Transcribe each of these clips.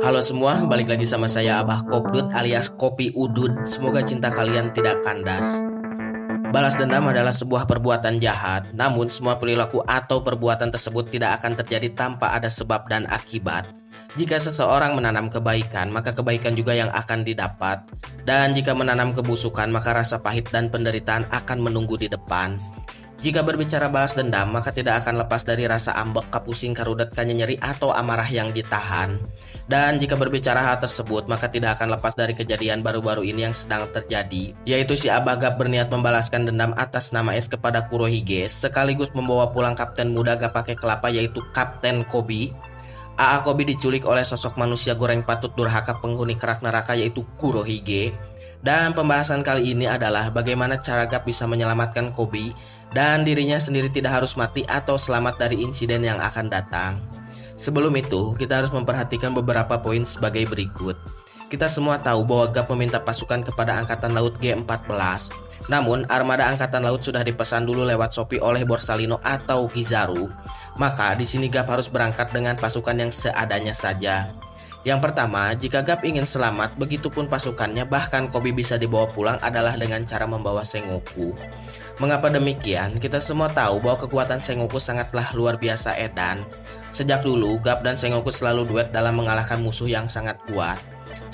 Halo semua, balik lagi sama saya Abah Kopdut alias Kopi Udud. Semoga cinta kalian tidak kandas. Balas dendam adalah sebuah perbuatan jahat, namun semua perilaku atau perbuatan tersebut tidak akan terjadi tanpa ada sebab dan akibat. Jika seseorang menanam kebaikan, maka kebaikan juga yang akan didapat. Dan jika menanam kebusukan, maka rasa pahit dan penderitaan akan menunggu di depan. Jika berbicara balas dendam, maka tidak akan lepas dari rasa ambek, kapusing, karudet, nyeri, atau amarah yang ditahan. Dan jika berbicara hal tersebut, maka tidak akan lepas dari kejadian baru-baru ini yang sedang terjadi, yaitu si Abah Gap berniat membalaskan dendam atas nama es kepada Kurohige, sekaligus membawa pulang kapten muda gak pakai kelapa yaitu Kapten Koby. AA Koby diculik oleh sosok manusia goreng patut durhaka penghuni kerak neraka yaitu Kurohige. Dan pembahasan kali ini adalah bagaimana cara Gap bisa menyelamatkan Koby dan dirinya sendiri tidak harus mati atau selamat dari insiden yang akan datang. Sebelum itu, kita harus memperhatikan beberapa poin sebagai berikut. Kita semua tahu bahwa Gap meminta pasukan kepada Angkatan Laut G14. Namun, armada Angkatan Laut sudah dipesan dulu lewat Shopee oleh Borsalino atau Kizaru. Maka, di sini Gap harus berangkat dengan pasukan yang seadanya saja. Yang pertama, jika Gap ingin selamat, begitupun pasukannya, bahkan Koby bisa dibawa pulang adalah dengan cara membawa Sengoku. Mengapa demikian? Kita semua tahu bahwa kekuatan Sengoku sangatlah luar biasa edan. Sejak dulu, Gap dan Sengoku selalu duet dalam mengalahkan musuh yang sangat kuat.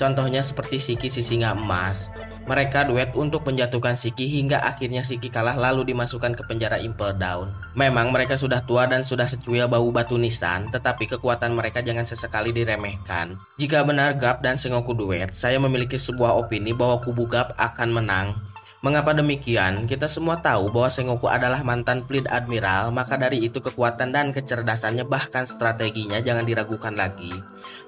Contohnya seperti Shiki si singa emas. Mereka duet untuk menjatuhkan Shiki hingga akhirnya Shiki kalah lalu dimasukkan ke penjara Impel Down. Memang mereka sudah tua dan sudah secuil bau batu nisan, tetapi kekuatan mereka jangan sesekali diremehkan. Jika benar Gap dan Sengoku duet, saya memiliki sebuah opini bahwa kubu Gap akan menang. Mengapa demikian? Kita semua tahu bahwa Sengoku adalah mantan Fleet Admiral, maka dari itu kekuatan dan kecerdasannya bahkan strateginya jangan diragukan lagi.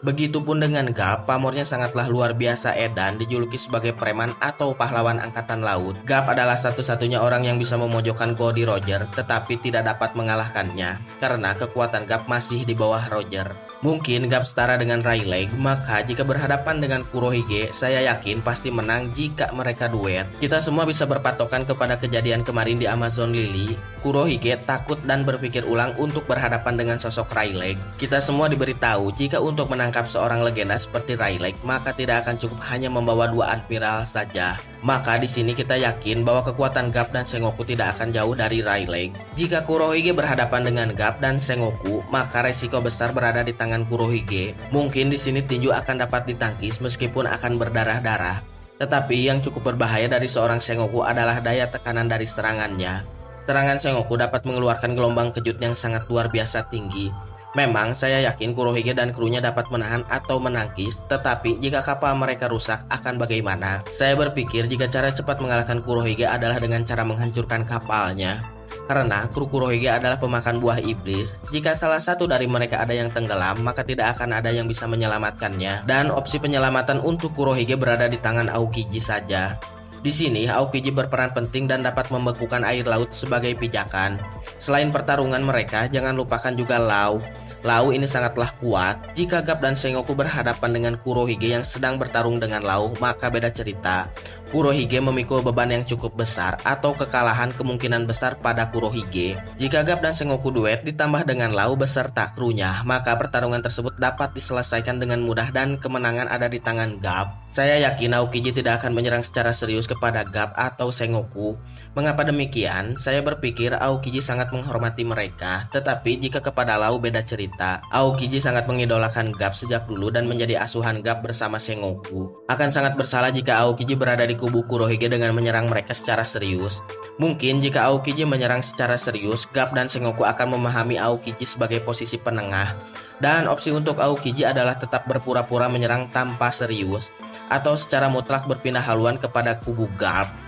Begitupun dengan Gap, pamornya sangatlah luar biasa edan, dijuluki sebagai preman atau pahlawan angkatan laut. Gap adalah satu-satunya orang yang bisa memojokkan Goldie Roger, tetapi tidak dapat mengalahkannya, karena kekuatan Gap masih di bawah Roger. Mungkin Gap setara dengan Rayleigh, maka jika berhadapan dengan Kurohige, saya yakin pasti menang jika mereka duet. Kita semua bisa berpatokan kepada kejadian kemarin di Amazon Lily. Kurohige takut dan berpikir ulang untuk berhadapan dengan sosok Rayleigh. Kita semua diberitahu jika untuk menangkap seorang legenda seperti Rayleigh, maka tidak akan cukup hanya membawa dua admiral saja. Maka di sini kita yakin bahwa kekuatan Gap dan Sengoku tidak akan jauh dari Rayleigh. Jika Kurohige berhadapan dengan Gap dan Sengoku, maka resiko besar berada di tangan Kurohige. Mungkin di sini tinju akan dapat ditangkis meskipun akan berdarah-darah. Tetapi yang cukup berbahaya dari seorang Sengoku adalah daya tekanan dari serangannya. Serangan Sengoku dapat mengeluarkan gelombang kejut yang sangat luar biasa tinggi. Memang saya yakin Kurohige dan krunya dapat menahan atau menangkis, tetapi jika kapal mereka rusak akan bagaimana? Saya berpikir jika cara cepat mengalahkan Kurohige adalah dengan cara menghancurkan kapalnya. Karena kru Kurohige adalah pemakan buah iblis, jika salah satu dari mereka ada yang tenggelam, maka tidak akan ada yang bisa menyelamatkannya. Dan opsi penyelamatan untuk Kurohige berada di tangan Aokiji saja. Di sini, Aokiji berperan penting dan dapat membekukan air laut sebagai pijakan. Selain pertarungan mereka, jangan lupakan juga Law. Law ini sangatlah kuat. Jika Gap dan Sengoku berhadapan dengan Kurohige yang sedang bertarung dengan Law, maka beda cerita. Kurohige memikul beban yang cukup besar atau kekalahan kemungkinan besar pada Kurohige. Jika Gap dan Sengoku duet ditambah dengan Law beserta krunya, maka pertarungan tersebut dapat diselesaikan dengan mudah dan kemenangan ada di tangan Gap. Saya yakin Aokiji tidak akan menyerang secara serius kepada Gap atau Sengoku. Mengapa demikian? Saya berpikir Aokiji sangat menghormati mereka, tetapi jika kepada Law beda cerita. Aokiji sangat mengidolakan Gap sejak dulu dan menjadi asuhan Gap bersama Sengoku. Akan sangat bersalah jika Aokiji berada di kubu Kurohige dengan menyerang mereka secara serius. Mungkin jika Aokiji menyerang secara serius, Gap dan Sengoku akan memahami Aokiji sebagai posisi penengah. Dan opsi untuk Aokiji adalah tetap berpura-pura menyerang tanpa serius, atau secara mutlak berpindah haluan kepada kubu Gap.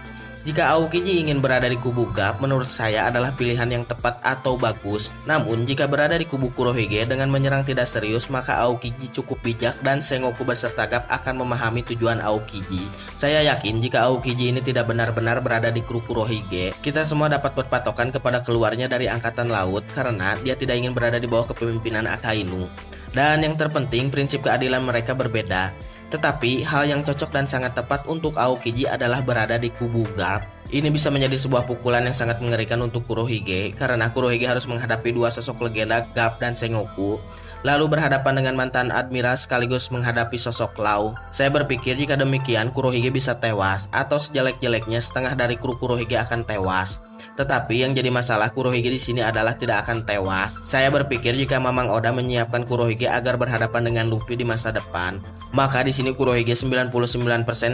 Jika Aokiji ingin berada di kubu Gap, menurut saya adalah pilihan yang tepat atau bagus. Namun, jika berada di kubu Kurohige dengan menyerang tidak serius, maka Aokiji cukup bijak dan Sengoku beserta Gap akan memahami tujuan Aokiji. Saya yakin jika Aokiji ini tidak benar-benar berada di kru Kurohige, kita semua dapat berpatokan kepada keluarnya dari Angkatan Laut karena dia tidak ingin berada di bawah kepemimpinan Akainu. Dan yang terpenting, prinsip keadilan mereka berbeda. Tetapi hal yang cocok dan sangat tepat untuk Aokiji adalah berada di kubu Gap. Ini bisa menjadi sebuah pukulan yang sangat mengerikan untuk Kurohige, karena Kurohige harus menghadapi dua sosok legenda Gap dan Sengoku. lalu berhadapan dengan mantan admiral sekaligus menghadapi sosok Lau. Saya berpikir jika demikian Kurohige bisa tewas, atau sejelek-jeleknya setengah dari kru Kurohige akan tewas. Tetapi yang jadi masalah Kurohige di sini adalah tidak akan tewas. Saya berpikir jika Mamang Oda menyiapkan Kurohige agar berhadapan dengan Luffy di masa depan, maka di sini Kurohige 99%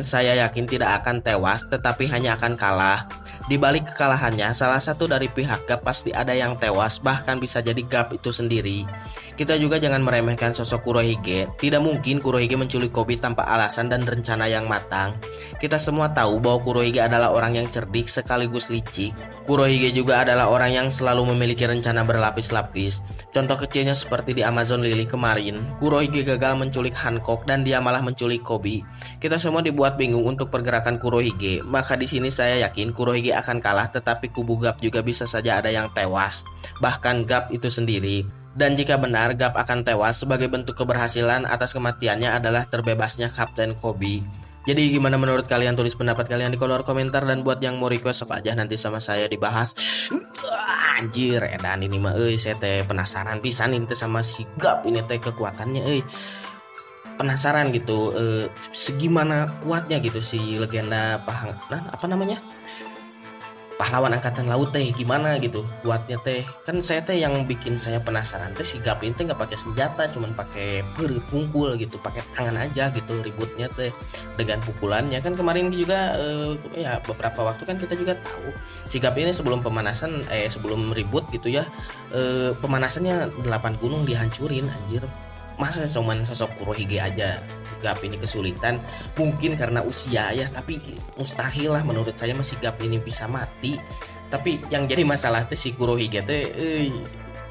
saya yakin tidak akan tewas, tetapi hanya akan kalah. Di balik kekalahannya, salah satu dari pihak Garp pasti ada yang tewas, bahkan bisa jadi Garp itu sendiri. Kita juga jangan meremehkan sosok Kurohige. Tidak mungkin Kurohige menculik Koby tanpa alasan dan rencana yang matang. Kita semua tahu bahwa Kurohige adalah orang yang cerdik sekaligus licik. Kurohige juga adalah orang yang selalu memiliki rencana berlapis-lapis. Contoh kecilnya seperti di Amazon Lily kemarin, Kurohige gagal menculik Hancock dan dia malah menculik Koby. Kita semua dibuat bingung untuk pergerakan Kurohige. Maka di sini saya yakin Kurohige akan kalah, tetapi kubu Garp juga bisa saja ada yang tewas, bahkan Garp itu sendiri. Dan jika benar Garp akan tewas, sebagai bentuk keberhasilan atas kematiannya adalah terbebasnya Kapten Koby. Jadi gimana menurut kalian? Tulis pendapat kalian di kolom komentar, dan buat yang mau request apa aja nanti sama saya dibahas. Anjir, edan ini mah saya teh penasaran pisan ini sama si Garp ini teh kekuatannya penasaran gitu, segimana kuatnya gitu si legenda pahlawan angkatan laut teh gimana gitu kuatnya teh. Kan saya teh yang bikin saya penasaran teh si Garp ini teh nggak pakai senjata, cuman pakai perut pungkul gitu, pakai tangan aja gitu ributnya teh dengan pukulannya. Kan kemarin juga ya beberapa waktu kan kita juga tahu si Garp ini sebelum pemanasan sebelum ribut gitu ya, pemanasannya 8 gunung dihancurin anjir. Masa cuman sosok Kurohige aja Garp ini kesulitan? Mungkin karena usia ya, tapi mustahil lah menurut saya masih Garp ini bisa mati. Tapi yang jadi masalah tuh si Kurohige teh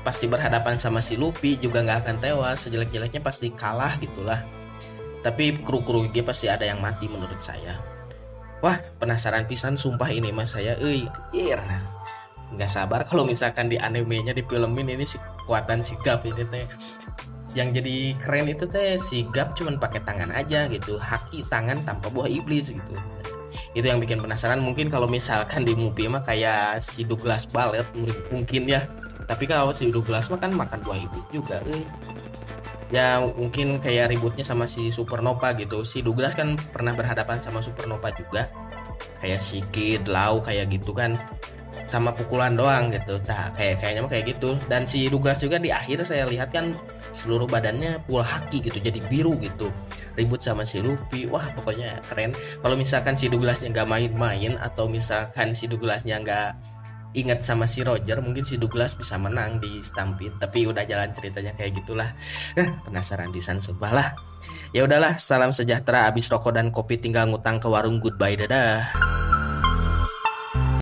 pasti berhadapan sama si Luffy juga nggak akan tewas, sejelek-jeleknya pasti kalah gitulah. Tapi kru Kurohige pasti ada yang mati menurut saya. Wah, penasaran pisan sumpah ini mas saya anjir. Nggak sabar kalau misalkan di animenya, di filmin ini si kekuatan si Garp ini teh. Yang jadi keren itu teh si Garp cuman pakai tangan aja gitu, haki tangan tanpa buah iblis gitu. Itu yang bikin penasaran. Mungkin kalau misalkan di movie mah kayak si Douglas Ballet mungkin ya, tapi kalau si Douglas mah kan makan buah iblis juga ya. Mungkin kayak ributnya sama si Supernova gitu. Si Douglas kan pernah berhadapan sama Supernova juga, kayak si Kid Lau kayak gitu kan, sama pukulan doang gitu. Nah kayaknya mah kayak gitu. Dan si Douglas juga di akhir saya lihat kan seluruh badannya full haki gitu, jadi biru gitu, ribut sama si Luffy. Wah pokoknya keren. Kalau misalkan si Douglasnya nggak main-main, atau misalkan si Douglasnya nggak ingat sama si Roger, mungkin si Douglas bisa menang di Stampede. Tapi udah jalan ceritanya kayak gitulah. Penasaran pisan sumpah lah. Ya udahlah, salam sejahtera, abis rokok dan kopi tinggal ngutang ke warung. Goodbye, dadah.